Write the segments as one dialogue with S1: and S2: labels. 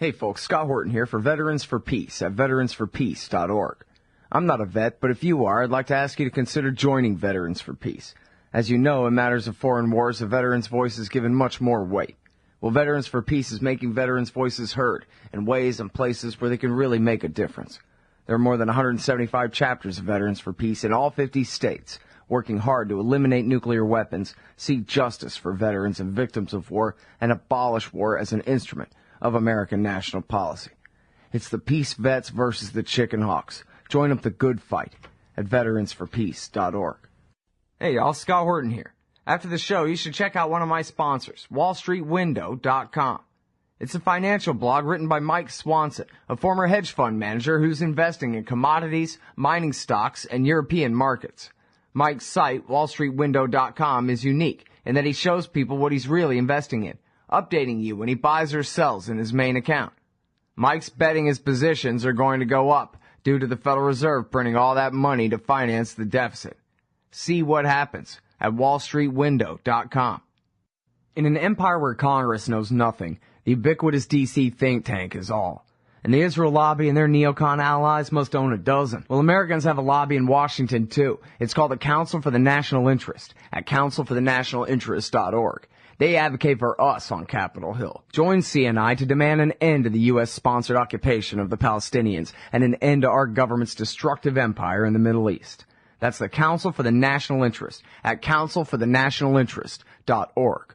S1: Hey folks, Scott Horton here for Veterans for Peace at veteransforpeace.org. I'm not a vet, but if you are, I'd like to ask you to consider joining Veterans for Peace. As you know, in matters of foreign wars, a veteran's voice is given much more weight. Well, Veterans for Peace is making veterans' voices heard in ways and places where they can really make a difference. There are more than 175 chapters of Veterans for Peace in all 50 states, working hard to eliminate nuclear weapons, seek justice for veterans and victims of war, and abolish war as an instrument of American national policy. It's the peace vets versus the chicken hawks. Join up the good fight at veteransforpeace.org. Hey y'all, Scott Horton here. After the show, you should check out one of my sponsors, wallstreetwindow.com. It's a financial blog written by Mike Swanson, a former hedge fund manager who's investing in commodities, mining stocks, and European markets. Mike's site, wallstreetwindow.com, is unique in that he shows people what he's really investing in, updating you when he buys or sells in his main account. Mike's betting his positions are going to go up due to the Federal Reserve printing all that money to finance the deficit. See what happens at wallstreetwindow.com. In an empire where Congress knows nothing, the ubiquitous D.C. think tank is all. And the Israel lobby and their neocon allies must own a dozen. Well, Americans have a lobby in Washington, too. It's called the Council for the National Interest at councilforthenationalinterest.org. They advocate for us on Capitol Hill. Join CNI to demand an end to the U.S.-sponsored occupation of the Palestinians and an end to our government's destructive empire in the Middle East. That's the Council for the National Interest at councilforthenationalinterest.org.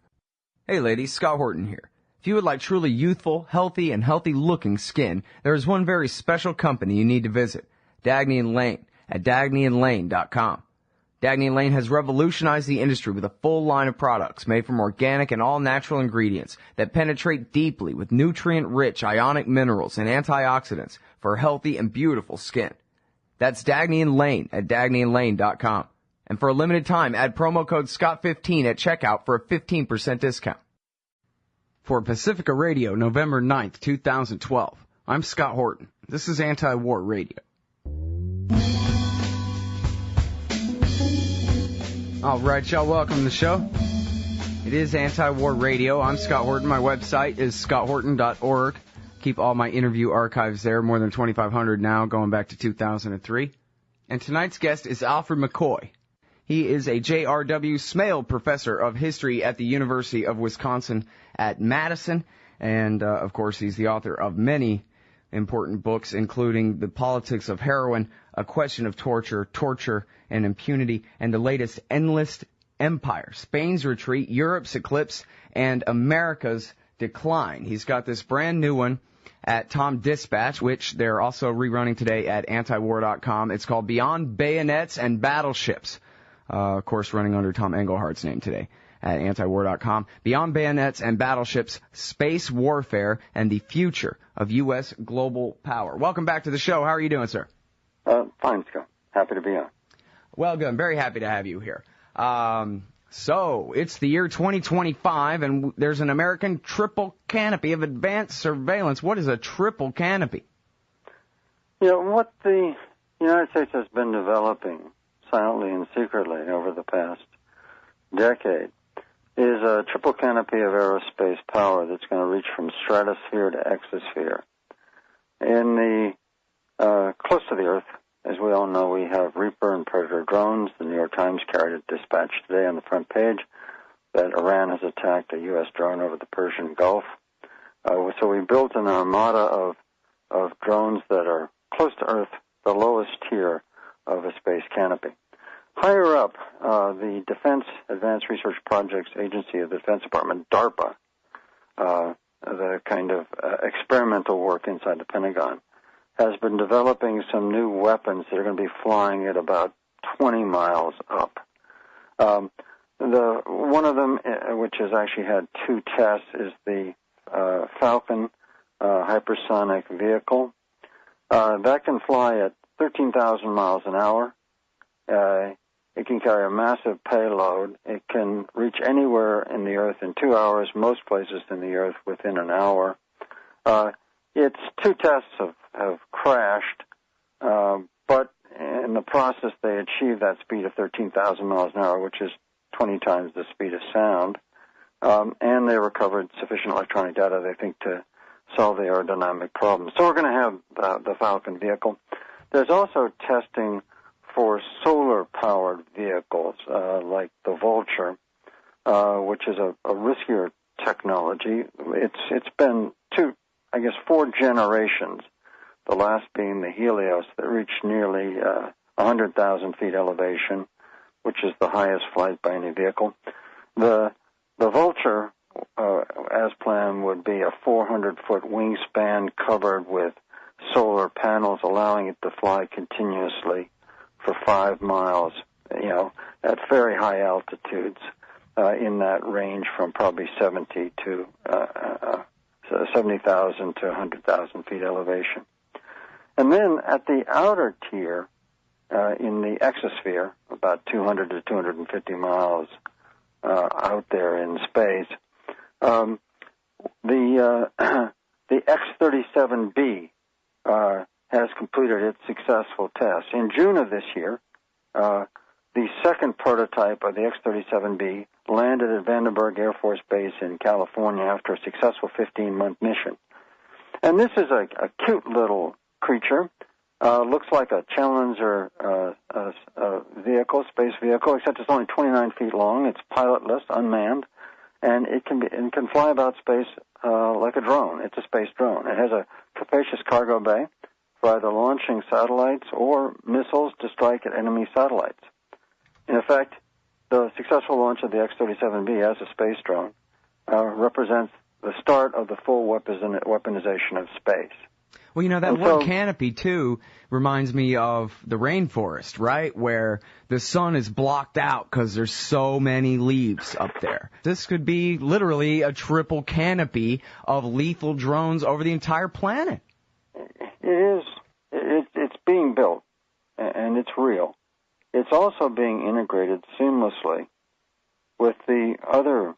S1: Hey ladies, Scott Horton here. If you would like truly youthful, healthy, and healthy-looking skin, there is one very special company you need to visit, Dagny & Lane at dagnyandlane.com. Dagny & Lane has revolutionized the industry with a full line of products made from organic and all-natural ingredients that penetrate deeply with nutrient-rich ionic minerals and antioxidants for healthy and beautiful skin. That's Dagny & Lane at dagnyandlane.com. And for a limited time, add promo code SCOTT15 at checkout for a 15% discount. For Pacifica Radio, November 9th, 2012, I'm Scott Horton. This is Anti-War Radio. All right, y'all, welcome to the show. It is Anti-War Radio. I'm Scott Horton. My website is scotthorton.org. Keep all my interview archives there, more than 2,500 now, going back to 2003. And tonight's guest is Alfred McCoy. He is a J.R.W. Smale Professor of History at the University of Wisconsin at Madison. And, of course, he's the author of many important books, including The Politics of Heroin, A Question of Torture, Torture and Impunity, and the latest Endless Empire, Spain's Retreat, Europe's Eclipse, and America's Decline. He's got this brand new one at Tom Dispatch, which they're also rerunning today at antiwar.com. It's called Beyond Bayonets and Battleships. Of course, running under Tom Engelhardt's name today at antiwar.com. Beyond Bayonets and Battleships, Space Warfare, and the Future of U.S. Global Power. Welcome back to the show. How are you doing, sir?
S2: Fine, Scott. Happy to be on.
S1: Well, good. I'm very happy to have you here. So, it's the year 2025, and there's an American triple canopy of advanced surveillance. What is a triple canopy?
S2: You know, what the United States has been developing silently and secretly over the past decade is a triple canopy of aerospace power that's going to reach from stratosphere to exosphere. In the close to the Earth, as we all know, we have Reaper and Predator drones. The New York Times carried a dispatch today on the front page that Iran has attacked a U.S. drone over the Persian Gulf. So we built an armada of drones that are close to Earth, the lowest tier of a space canopy. Higher up, the Defense Advanced Research Projects Agency of the Defense Department, DARPA, the kind of experimental work inside the Pentagon, has been developing some new weapons that are going to be flying at about 20 miles up. One of them, which has actually had two tests, is the Falcon hypersonic vehicle. That can fly at 13,000 miles an hour. It can carry a massive payload. It can reach anywhere in the Earth in 2 hours, most places in the Earth within an hour. Its two tests have crashed, but in the process they achieved that speed of 13,000 miles an hour, which is 20 times the speed of sound. And they recovered sufficient electronic data, they think, to solve the aerodynamic problem. So we're going to have the Falcon vehicle. There's also testing for solar-powered vehicles like the Vulture, which is a riskier technology. It's been 4 generations, the last being the Helios that reached nearly 100,000 feet elevation, which is the highest flight by any vehicle. The Vulture, as planned, would be a 400-foot wingspan covered with solar panels, allowing it to fly continuously for 5 miles, at very high altitudes, in that range from probably 70,000 to 100,000 feet elevation. And then at the outer tier, in the exosphere, about 200 to 250 miles out there in space, the X-37B has completed its successful test. In June of this year, the second prototype of the X-37B landed at Vandenberg Air Force Base in California after a successful 15-month mission. And this is a cute little creature. Looks like a Challenger vehicle, space vehicle, except it's only 29 feet long. It's pilotless, unmanned, and it can fly about space like a drone. It's a space drone. It has a capacious cargo bay for either launching satellites or missiles to strike at enemy satellites. In effect, the successful launch of the X-37B as a space drone represents the start of the full weaponization of space.
S1: Well, that word canopy, too, reminds me of the rainforest, right, where the sun is blocked out because there's so many leaves up there. This could be literally a triple canopy of lethal drones over the entire planet.
S2: It is. It's being built, and it's real. It's also being integrated seamlessly with the other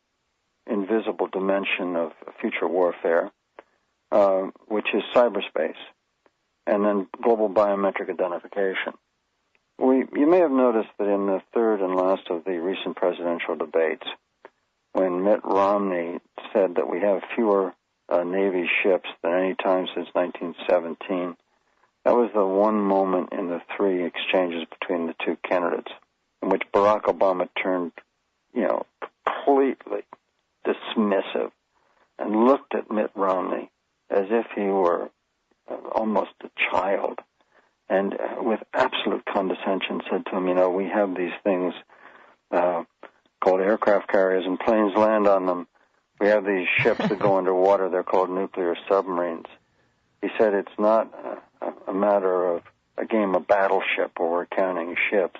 S2: invisible dimension of future warfare, which is cyberspace, and then global biometric identification. You may have noticed that in the third and last of the recent presidential debates, when Mitt Romney said that we have fewer Navy ships than any time since 1917, that was the one moment in the 3 exchanges between the 2 candidates in which Barack Obama turned, completely dismissive and looked at Mitt Romney as if he were almost a child, and with absolute condescension said to him, we have these things called aircraft carriers, and planes land on them. We have these ships that go underwater. They're called nuclear submarines. He said it's not a matter of a game of battleship where we're counting ships.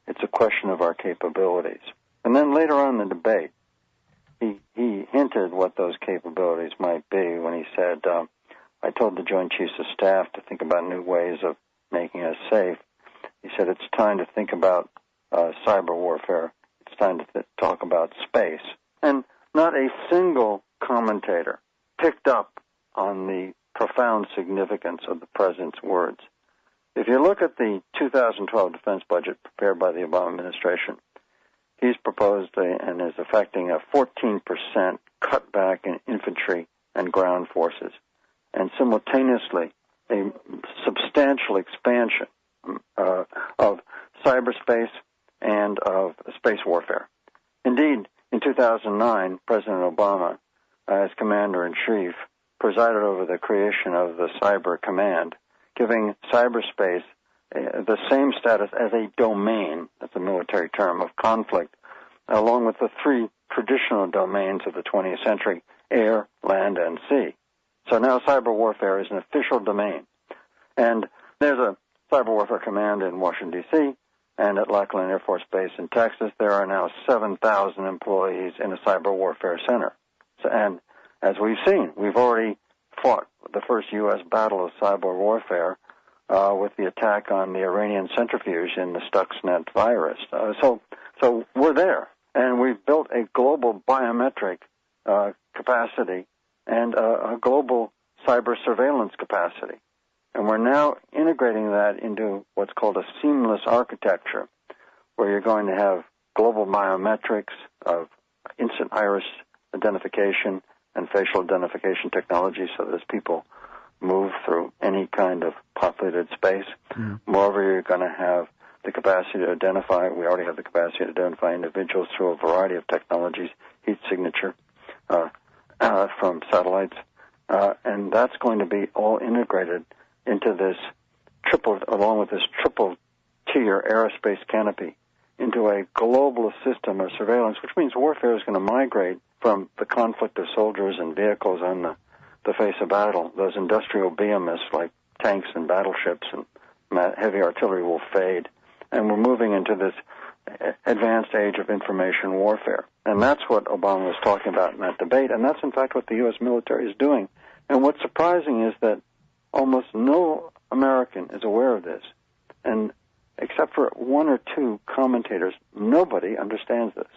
S2: It's a question of our capabilities. And then later on in the debate, he hinted what those capabilities might be when he said, I told the Joint Chiefs of Staff to think about new ways of making us safe. He said it's time to think about cyber warfare. It's time to talk about space. And not a single commentator picked up on the profound significance of the President's words. If you look at the 2012 defense budget prepared by the Obama administration, he's proposed and is affecting a 14% cutback in infantry and ground forces, and simultaneously a substantial expansion of cyberspace and of space warfare. Indeed, in 2009, President Obama, as Commander-in-Chief, presided over the creation of the Cyber Command, giving cyberspace the same status as a domain, that's a military term, of conflict, along with the 3 traditional domains of the 20th century, air, land, and sea. So now cyber warfare is an official domain. And there's a Cyber Warfare Command in Washington, D.C., and at Lackland Air Force Base in Texas, there are now 7,000 employees in a cyber warfare center. And as we've seen, we've already fought the first U.S. battle of cyber warfare with the attack on the Iranian centrifuge in the Stuxnet virus. So we're there, and we've built a global biometric capacity and a global cyber surveillance capacity. And we're now integrating that into what's called a seamless architecture, where you're going to have global biometrics of instant iris identification and facial identification technology so that as people move through any kind of populated space, moreover, you're going to have the capacity to identify, we already have the capacity to identify individuals through a variety of technologies, heat signature from satellites, and that's going to be all integrated into this along with this triple-tier aerospace canopy, into a global system of surveillance, which means warfare is going to migrate from the conflict of soldiers and vehicles on the face of battle. Those industrial behemoths like tanks and battleships and heavy artillery will fade, and we're moving into this advanced age of information warfare. And that's what Obama was talking about in that debate, and that's in fact what the U.S. military is doing. And what's surprising is that almost no American is aware of this, and except for one or two commentators, nobody understands this.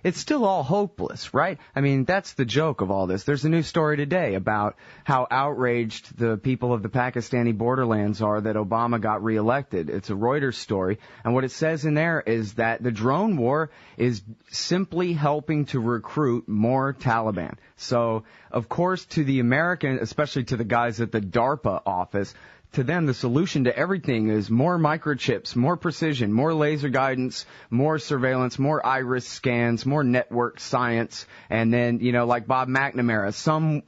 S1: It's still all hopeless, right? I mean, that's the joke of all this. There's a new story today about how outraged the people of the Pakistani borderlands are that Obama got reelected. It's a Reuters story, and what it says in there is that the drone war is simply helping to recruit more Taliban. So, of course, to the American, especially to the guys at the DARPA office, to them, the solution to everything is more microchips, more precision, more laser guidance, more surveillance, more iris scans, more network science, and then, like Bob McNamara,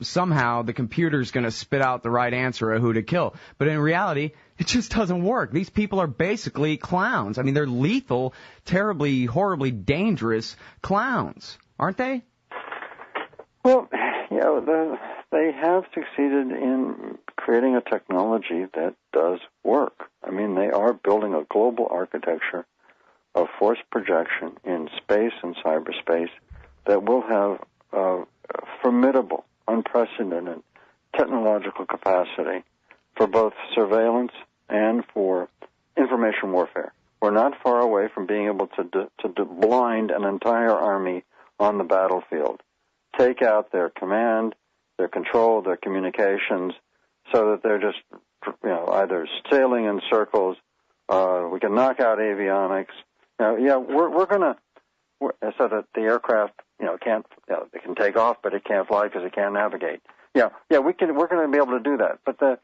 S1: somehow the computer's going to spit out the right answer of who to kill. But in reality, it just doesn't work. These people are basically clowns. I mean, they're lethal, terribly, horribly dangerous clowns, aren't they?
S2: Well, they have succeeded in creating a technology that does work. I mean, they are building a global architecture of force projection in space and cyberspace that will have formidable, unprecedented technological capacity for both surveillance and for information warfare. We're not far away from being able to blind an entire army on the battlefield, take out their command, their control, their communications, so that they're just, either sailing in circles. We can knock out avionics. We're going to, so that the aircraft, can't, they can take off, but it can't fly because it can't navigate. We're going to be able to do that. But the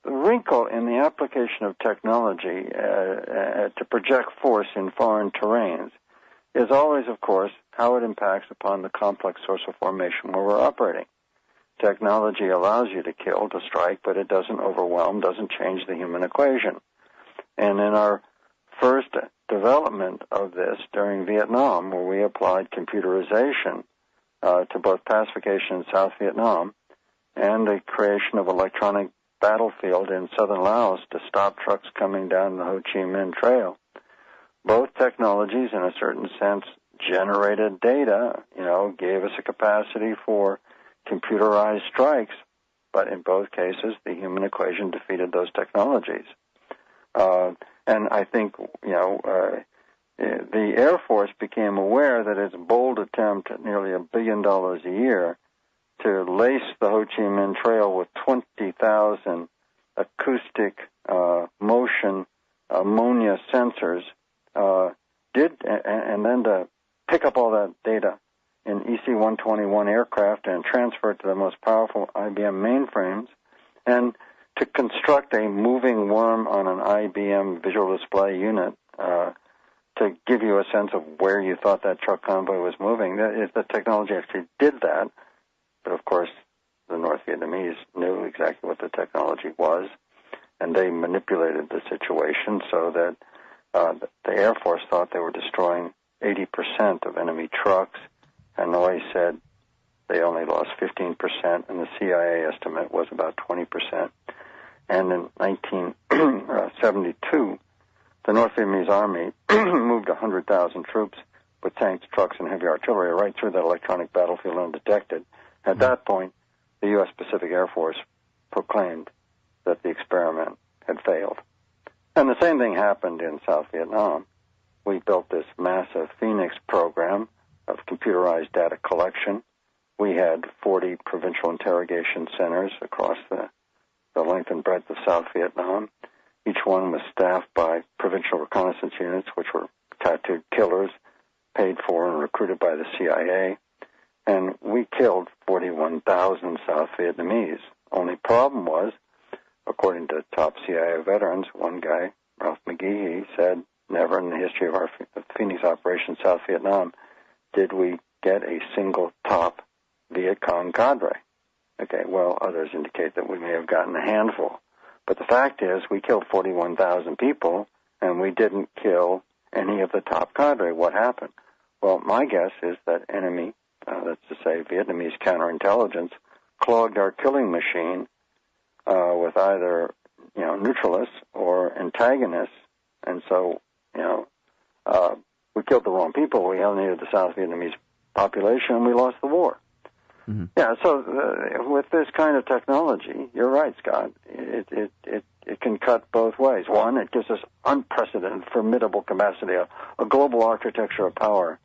S2: wrinkle in the application of technology to project force in foreign terrains is always, of course, how it impacts upon the complex source of formation where we're operating. Technology allows you to kill, to strike, but it doesn't overwhelm, doesn't change the human equation. And in our first development of this during Vietnam, where we applied computerization to both pacification in South Vietnam and the creation of electronic battlefield in southern Laos to stop trucks coming down the Ho Chi Minh Trail, both technologies, in a certain sense, generated data, gave us a capacity for computerized strikes, but in both cases, the human equation defeated those technologies. And I think, the Air Force became aware that its bold attempt at nearly $1 billion a year to lace the Ho Chi Minh Trail with 20,000 acoustic, motion, ammonia sensors, and then to pick up all that data in EC-121 aircraft and transfer it to the most powerful IBM mainframes, and to construct a moving worm on an IBM visual display unit to give you a sense of where you thought that truck convoy was moving. The technology actually did that, but of course the North Vietnamese knew exactly what the technology was, and they manipulated the situation so that the Air Force thought they were destroying 80% of enemy trucks. Hanoi said they only lost 15%, and the CIA estimate was about 20%. And in 1972, the North Vietnamese Army moved 100,000 troops with tanks, trucks, and heavy artillery right through that electronic battlefield undetected. At that point, the U.S. Pacific Air Force proclaimed that the experiment had failed. And the same thing happened in South Vietnam. We built this massive Phoenix program of computerized data collection. We had 40 provincial interrogation centers across the length and breadth of South Vietnam. Each one was staffed by provincial reconnaissance units, which were tattooed killers, paid for and recruited by the CIA. and we killed 41,000 South Vietnamese. Only problem was, according to top CIA veterans, one guy, Ralph McGee, said, never in the history of our Phoenix Operation South Vietnam did we get a single top Viet Cong cadre. Okay, well, others indicate that we may have gotten a handful. But the fact is, we killed 41,000 people, and we didn't kill any of the top cadre. What happened? Well, my guess is that enemy, that's to say Vietnamese counterintelligence, clogged our killing machine with either, neutralists or antagonists, and so, we killed the wrong people. We alienated the South Vietnamese population, and we lost the war. Mm-hmm. Yeah, so with this kind of technology, you're right, Scott. It can cut both ways. One, it gives us unprecedented, formidable capacity, a global architecture of power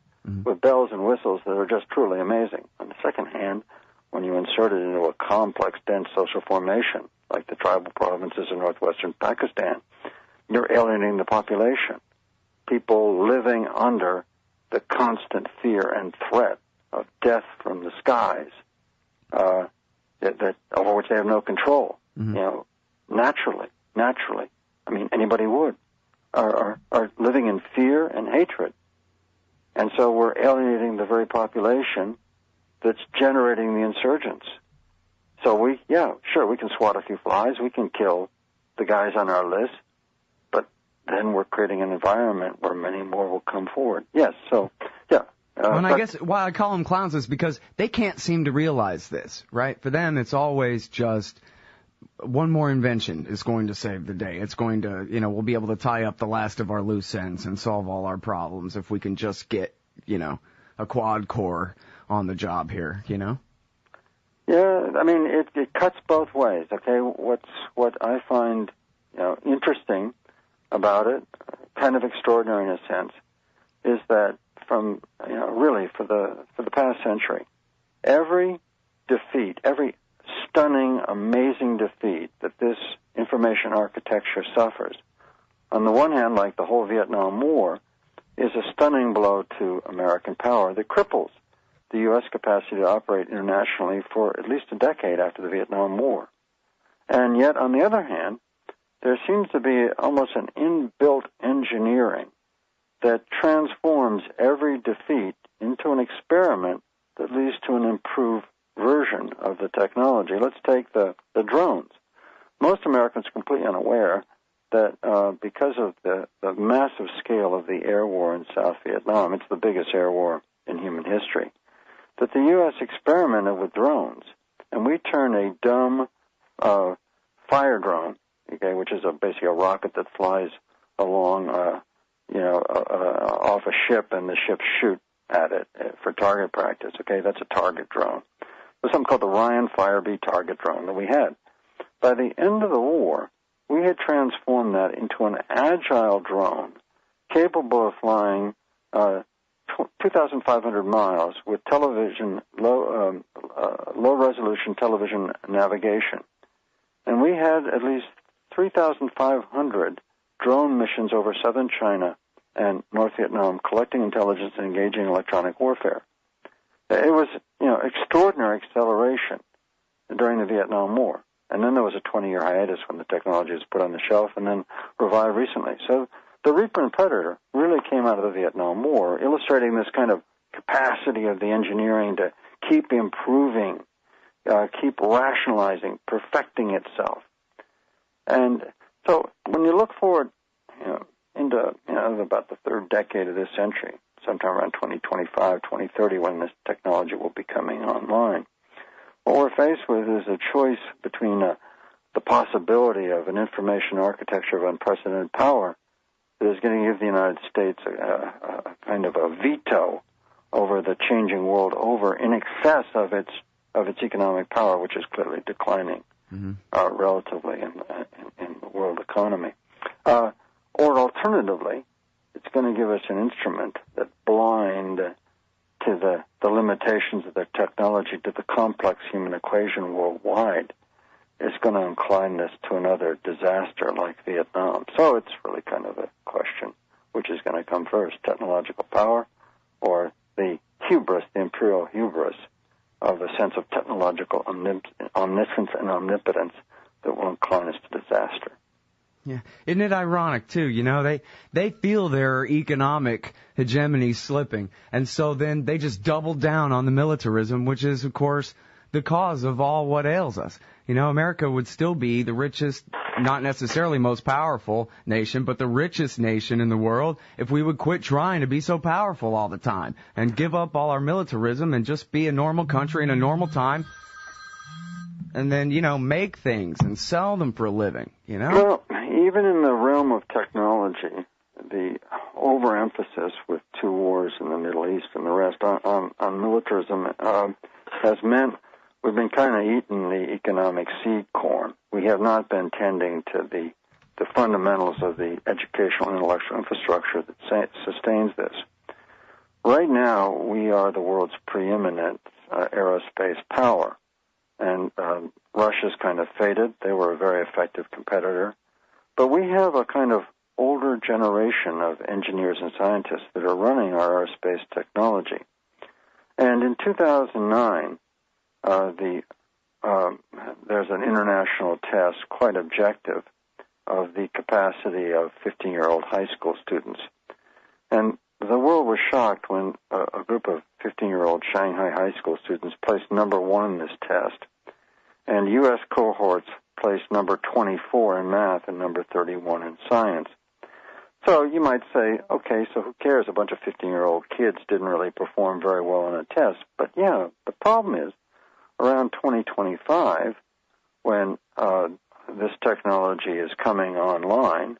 S2: with bells and whistles that are just truly amazing. On the second hand, when you insert it into a complex, dense social formation, like the tribal provinces of northwestern Pakistan, you're alienating the population. People living under the constant fear and threat of death from the skies, that over which they have no control. Mm-hmm. Naturally. I mean, anybody would are living in fear and hatred, and so we're alienating the very population that's generating the insurgents. So we can swat a few flies, we can kill the guys on our list, but then we're creating an environment where many more will come forward. Yes, so yeah.
S3: And I guess why I call them clowns is because they can't seem to realize this, right? For them, it's always just one more invention is going to save the day. It's going to, we'll be able to tie up the last of our loose ends and solve all our problems if we can just get, a quad core on the job here,
S2: Yeah, I mean, it cuts both ways, okay? What I find, interesting about it, kind of extraordinary in a sense, is that from, really for the past century, every defeat, every stunning, amazing defeat that this information architecture suffers, on the one hand, like the whole Vietnam War, is a stunning blow to American power that cripples the U.S. capacity to operate internationally for at least a decade after the Vietnam War. And yet, on the other hand, there seems to be almost an inbuilt engineering that transforms every defeat into an experiment that leads to an improved version of the technology. Let's take the drones. Most Americans are completely unaware that because of the massive scale of the air war in South Vietnam, it's the biggest air war in human history, that the U.S. experimented with drones, and we turned a dumb fire drone, okay, which is basically a rocket that flies along, off a ship, and the ships shoot at it for target practice. Okay, that's a target drone. There's something called the Ryan Firebee target drone that we had. By the end of the war, we had transformed that into an agile drone capable of flying 2,500 miles with television, low-resolution television navigation. And we had at least 3,500 drone missions over southern China and North Vietnam collecting intelligence and engaging in electronic warfare. It was, extraordinary acceleration during the Vietnam War. And then there was a 20-year hiatus when the technology was put on the shelf and then revived recently. So the Reaper and Predator really came out of the Vietnam War, illustrating this kind of capacity of the engineering to keep improving, keep rationalizing, perfecting itself. And so when you look forward, into about the third decade of this century, sometime around 2025, 2030, when this technology will be coming online, what we're faced with is a choice between the possibility of an information architecture of unprecedented power that is going to give the United States a kind of a veto over the changing world over in excess of its economic power, which is clearly declining relatively in the world economy. Or alternatively, it's going to give us an instrument that blind to the limitations of their technology, to the complex human equation worldwide, is going to incline us to another disaster like Vietnam. So it's really kind of a question, which is going to come first, technological power or the hubris, the imperial hubris of a sense of technological omniscience and omnipotence that will incline us to disaster.
S3: Yeah. Isn't it ironic, too? You know, they feel their economic hegemony slipping, and so then they just double down on the militarism, which is, of course, the cause of all what ails us. You know, America would still be the richest, not necessarily most powerful nation, but the richest nation in the world if we would quit trying to be so powerful all the time and give up all our militarism and just be a normal country in a normal time and then, you know, make things and sell them for a living, you know?
S2: Well, even in the realm of technology, the overemphasis with 2 wars in the Middle East and the rest on militarism has meant we've been kind of eating the economic seed corn. We have not been tending to the fundamentals of the educational and intellectual infrastructure that sustains this. Right now, we are the world's preeminent aerospace power, and Russia's kind of faded. They were a very effective competitor. But we have a kind of older generation of engineers and scientists that are running our aerospace technology. And in 2009, there's an international test, quite objective, of the capacity of 15-year-old high school students. And the world was shocked when a group of 15-year-old Shanghai high school students placed number 1 in this test, and U.S. cohorts placed number 24 in math and number 31 in science. So you might say, okay, so who cares? A bunch of 15-year-old kids didn't really perform very well on a test. But yeah, the problem is, around 2025, when this technology is coming online,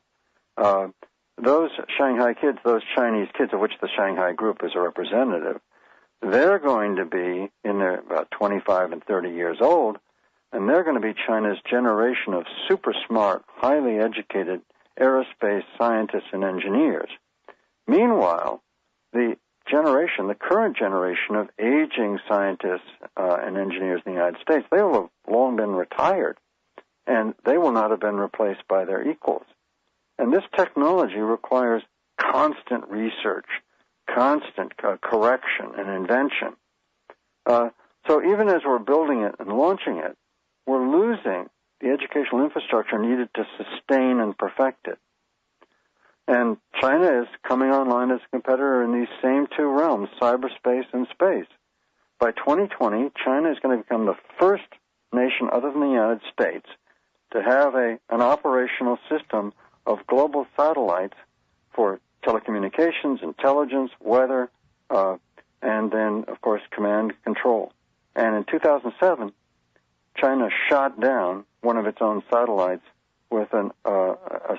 S2: those Shanghai kids, those Chinese kids, of which the Shanghai group is a representative, they're going to be in their about 25 and 30 years old, and they're going to be China's generation of super smart, highly educated aerospace scientists and engineers. Meanwhile, the current generation of aging scientists and engineers in the United States, they will have long been retired, and they will not have been replaced by their equals. And this technology requires constant research, constant correction and invention. So even as we're building it and launching it, we're losing the educational infrastructure needed to sustain and perfect it. And China is coming online as a competitor in these same 2 realms, cyberspace and space. By 2020, China is going to become the first nation other than the United States to have an operational system of global satellites for telecommunications, intelligence, weather, and then, of course, command and control. And in 2007, China shot down one of its own satellites with a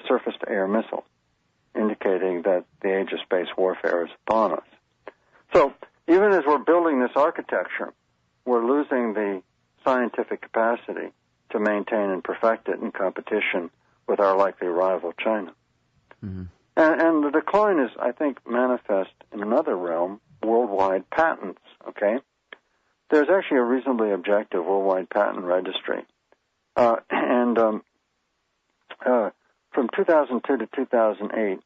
S2: surface-to-air missile, indicating that the age of space warfare is upon us. So even as we're building this architecture, we're losing the scientific capacity to maintain and perfect it in competition with our likely rival, China. Mm-hmm. And the decline is, I think, manifest in another realm, worldwide patents, okay? There's actually a reasonably objective worldwide patent registry. From 2002 to 2008,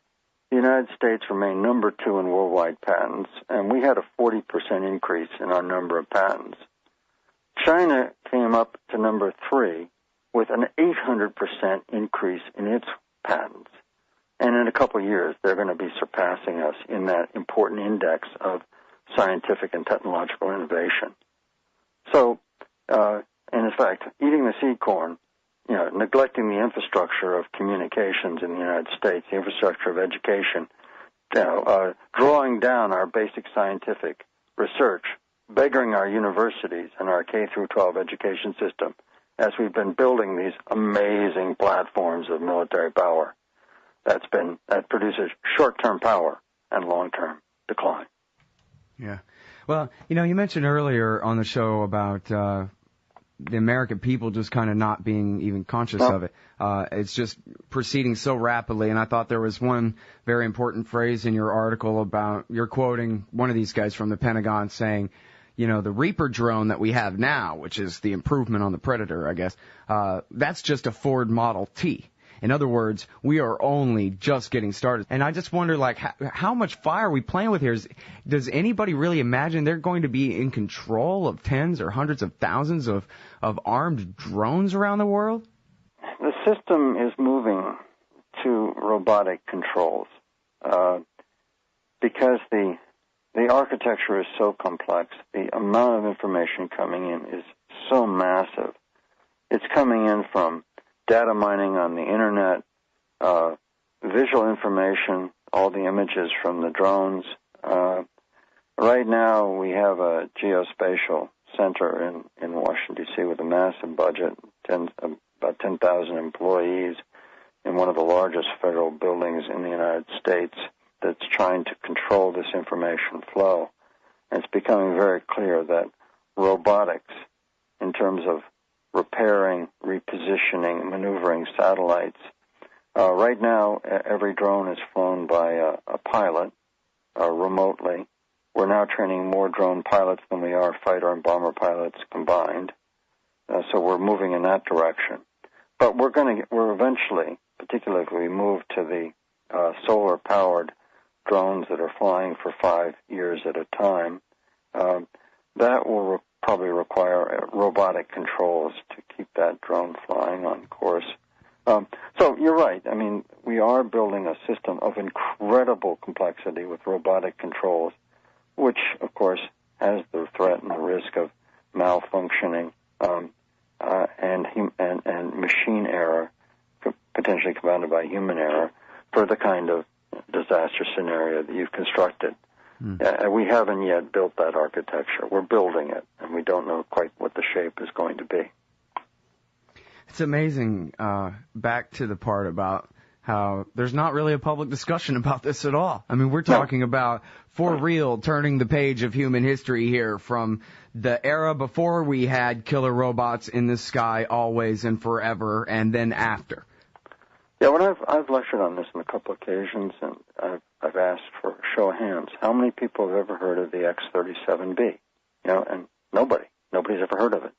S2: the United States remained number 2 in worldwide patents, and we had a 40% increase in our number of patents. China came up to number 3 with an 800% increase in its patents. And in a couple of years, they're going to be surpassing us in that important index of scientific and technological innovation. So, and in fact, eating the seed corn, neglecting the infrastructure of communications in the United States, the infrastructure of education, drawing down our basic scientific research, beggaring our universities and our K through 12 education system, as we've been building these amazing platforms of military power. That produces short-term power and long-term decline.
S3: Yeah. Well, you mentioned earlier on the show about the American people just kind of not being even conscious of it. It's just proceeding so rapidly, and I thought there was one very important phrase in your article about, you're quoting one of these guys from the Pentagon saying, the Reaper drone that we have now, which is the improvement on the Predator, I guess, that's just a Ford Model T. In other words, we are only just getting started. And I just wonder, like, how much fire are we playing with here? Does anybody really imagine they're going to be in control of tens or hundreds of thousands of armed drones around the world?
S2: The system is moving to robotic controls because the architecture is so complex. The amount of information coming in is so massive. It's coming in from data mining on the internet, visual information, all the images from the drones. Right now, we have a geospatial center in Washington, D.C. with a massive budget, about 10,000 employees in one of the largest federal buildings in the United States that's trying to control this information flow. And it's becoming very clear that robotics, in terms of repairing, repositioning, maneuvering satellites, right now every drone is flown by a pilot remotely. We're now training more drone pilots than we are fighter and bomber pilots combined. So we're moving in that direction. But we're eventually, particularly if we move to the solar-powered drones that are flying for 5 years at a time, that will probably require robotic controls to keep that drone flying on course. So you're right. I mean, we are building a system of incredible complexity with robotic controls, which, of course, has the threat and the risk of malfunctioning and machine error, potentially compounded by human error, for the kind of disaster scenario that you've constructed. We haven't yet built that architecture. We're building it, and we don't know quite what the shape is going to be.
S3: It's amazing, back to the part about how there's not really a public discussion about this at all. I mean, we're talking about, for real, turning the page of human history here from the era before we had killer robots in the sky always and forever, and then after.
S2: Yeah, when I've lectured on this on a couple occasions, and I've asked for a show of hands, how many people have ever heard of the X-37B? And nobody's ever heard of it.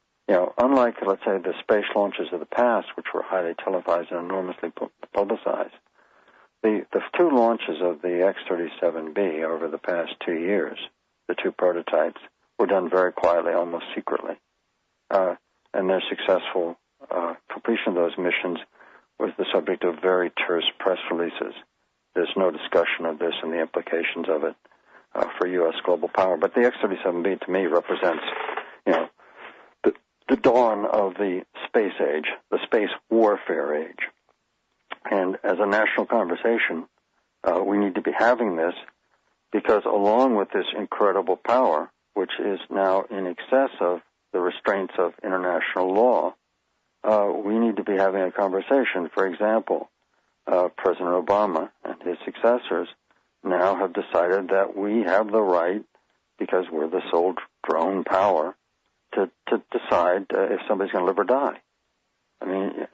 S2: Unlike, let's say, the space launches of the past, which were highly televised and enormously publicized, the two launches of the X-37B over the past 2 years, the two prototypes, were done very quietly, almost secretly. And their successful completion of those missions was the subject of very terse press releases. There's no discussion of this and the implications of it for U.S. global power. But the X-37B, to me, represents, the dawn of the space age, the space warfare age. And as a national conversation, we need to be having this because along with this incredible power, which is now in excess of the restraints of international law, we need to be having a conversation. For example, President Obama and his successors now have decided that we have the right, because we're the sole drone power, to decide if somebody's going to live or die. I mean,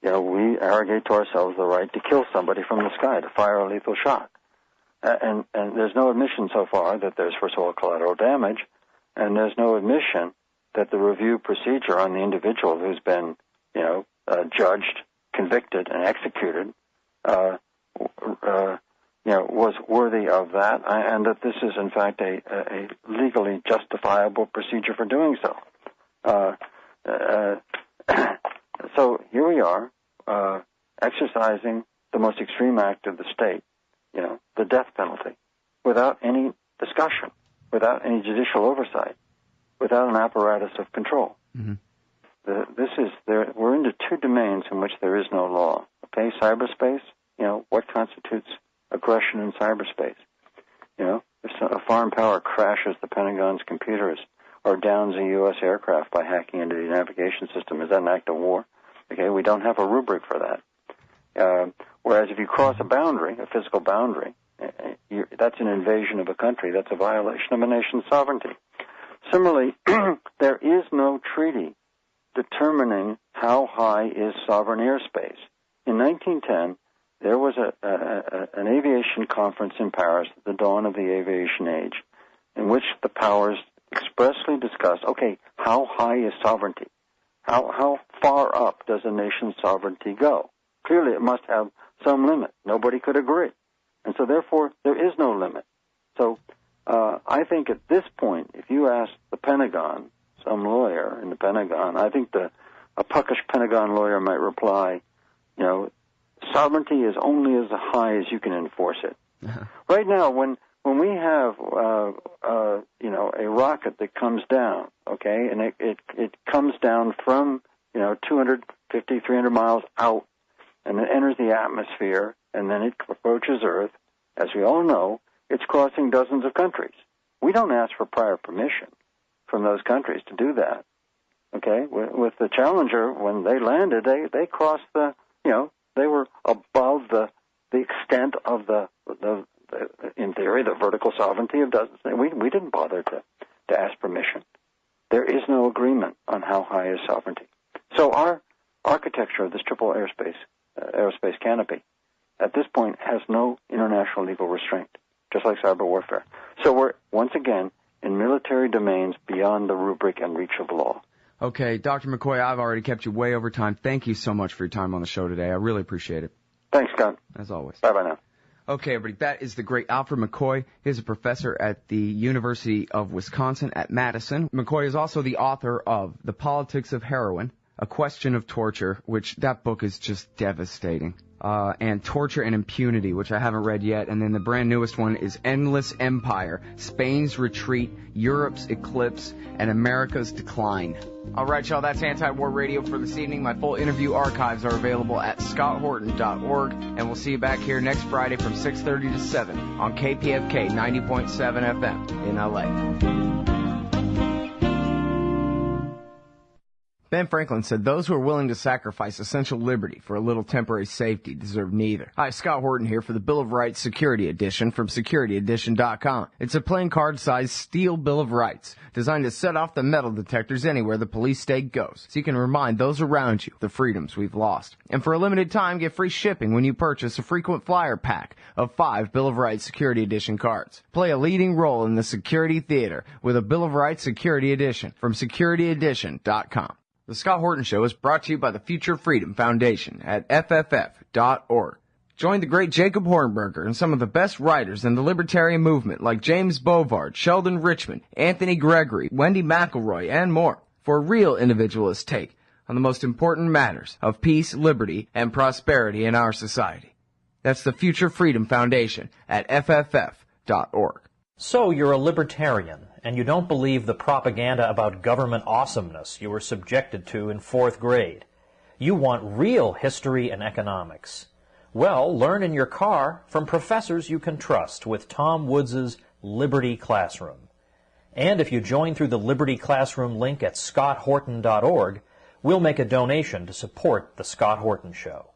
S2: we arrogate to ourselves the right to kill somebody from the sky, to fire a lethal shot. And there's no admission so far that there's, first of all, collateral damage, and there's no admission that the review procedure on the individual who's been, judged, convicted, and executed, was worthy of that, and that this is, in fact, a legally justifiable procedure for doing so. So here we are, exercising the most extreme act of the state, the death penalty, without any discussion, without any judicial oversight, without an apparatus of control. Mm-hmm. We're into two domains in which there is no law. Okay, cyberspace, what constitutes aggression in cyberspace? If a foreign power crashes the Pentagon's computers or downs a U.S. aircraft by hacking into the navigation system, is that an act of war? Okay, we don't have a rubric for that. Whereas if you cross a boundary, a physical boundary, that's an invasion of a country. That's a violation of a nation's sovereignty. Similarly, there is no treaty determining how high is sovereign airspace. In 1910, there was an aviation conference in Paris at the dawn of the aviation age, in which the powers expressly discussed, okay, how high is sovereignty? How far up does a nation's sovereignty go? clearly it must have some limit. Nobody could agree. And so therefore, there is no limit. So I think at this point, if you ask the Pentagon, some lawyer in the Pentagon, I think a puckish Pentagon lawyer might reply, sovereignty is only as high as you can enforce it. Uh-huh. Right now, when we have a rocket that comes down, okay, and it comes down from 250, 300 miles out, and it enters the atmosphere, and then it approaches Earth, as we all know, it's crossing dozens of countries. We don't ask for prior permission from those countries to do that. Okay, with the Challenger, when they landed, they crossed they were above the extent of the in theory, the vertical sovereignty of dozens. We didn't bother to ask permission. There is no agreement on how high is sovereignty. So our architecture of this triple aerospace canopy at this point has no international legal restraint, just like cyber warfare. So we're, once again, in military domains beyond the rubric and reach of law.
S3: Okay, Dr. McCoy, I've already kept you way over time. Thank you so much for your time on the show today. I really appreciate it.
S2: Thanks, Scott.
S3: As always.
S2: Bye-bye now.
S3: Okay, everybody, that is the great Alfred McCoy. He's a professor at the University of Wisconsin at Madison. McCoy is also the author of The Politics of Heroin, A Question of Torture, which that book is just devastating. And Torture and Impunity, which I haven't read yet. And then the brand newest one is Endless Empire, Spain's Retreat, Europe's Eclipse, and America's Decline. All right, y'all, that's Anti-War Radio for this evening. My full interview archives are available at scotthorton.org. And we'll see you back here next Friday from 6:30 to 7 on KPFK 90.7 FM in LA.
S1: Ben Franklin said those who are willing to sacrifice essential liberty for a little temporary safety deserve neither. Hi, Scott Horton here for the Bill of Rights Security Edition from SecurityEdition.com. It's a plain card-sized steel Bill of Rights designed to set off the metal detectors anywhere the police state goes, so you can remind those around you the freedoms we've lost. And for a limited time, get free shipping when you purchase a frequent flyer pack of 5 Bill of Rights Security Edition cards. Play a leading role in the security theater with a Bill of Rights Security Edition from SecurityEdition.com. The Scott Horton Show is brought to you by the Future Freedom Foundation at FFF.org. Join the great Jacob Hornberger and some of the best writers in the libertarian movement like James Bovard, Sheldon Richman, Anthony Gregory, Wendy McElroy, and more for a real individualist take on the most important matters of peace, liberty, and prosperity in our society. That's the Future Freedom Foundation at FFF.org.
S4: So you're a libertarian, and you don't believe the propaganda about government awesomeness you were subjected to in 4th grade. You want real history and economics. Well, learn in your car from professors you can trust with Tom Woods' Liberty Classroom. And if you join through the Liberty Classroom link at scotthorton.org, we'll make a donation to support The Scott Horton Show.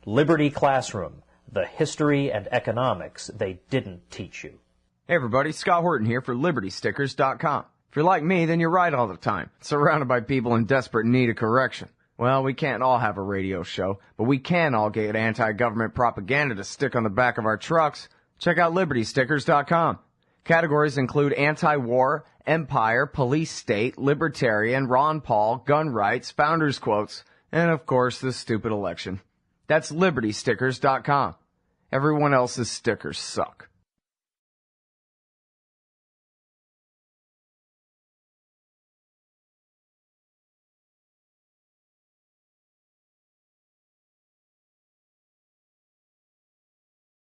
S4: Liberty Classroom, the history and economics they didn't teach you.
S1: Hey everybody, Scott Horton here for LibertyStickers.com. If you're like me, then you're right all the time, surrounded by people in desperate need of correction. Well, we can't all have a radio show, but we can all get anti-government propaganda to stick on the back of our trucks. Check out LibertyStickers.com. Categories include anti-war, empire, police state, libertarian, Ron Paul, gun rights, founders quotes, and of course the stupid election. That's LibertyStickers.com. Everyone else's stickers suck.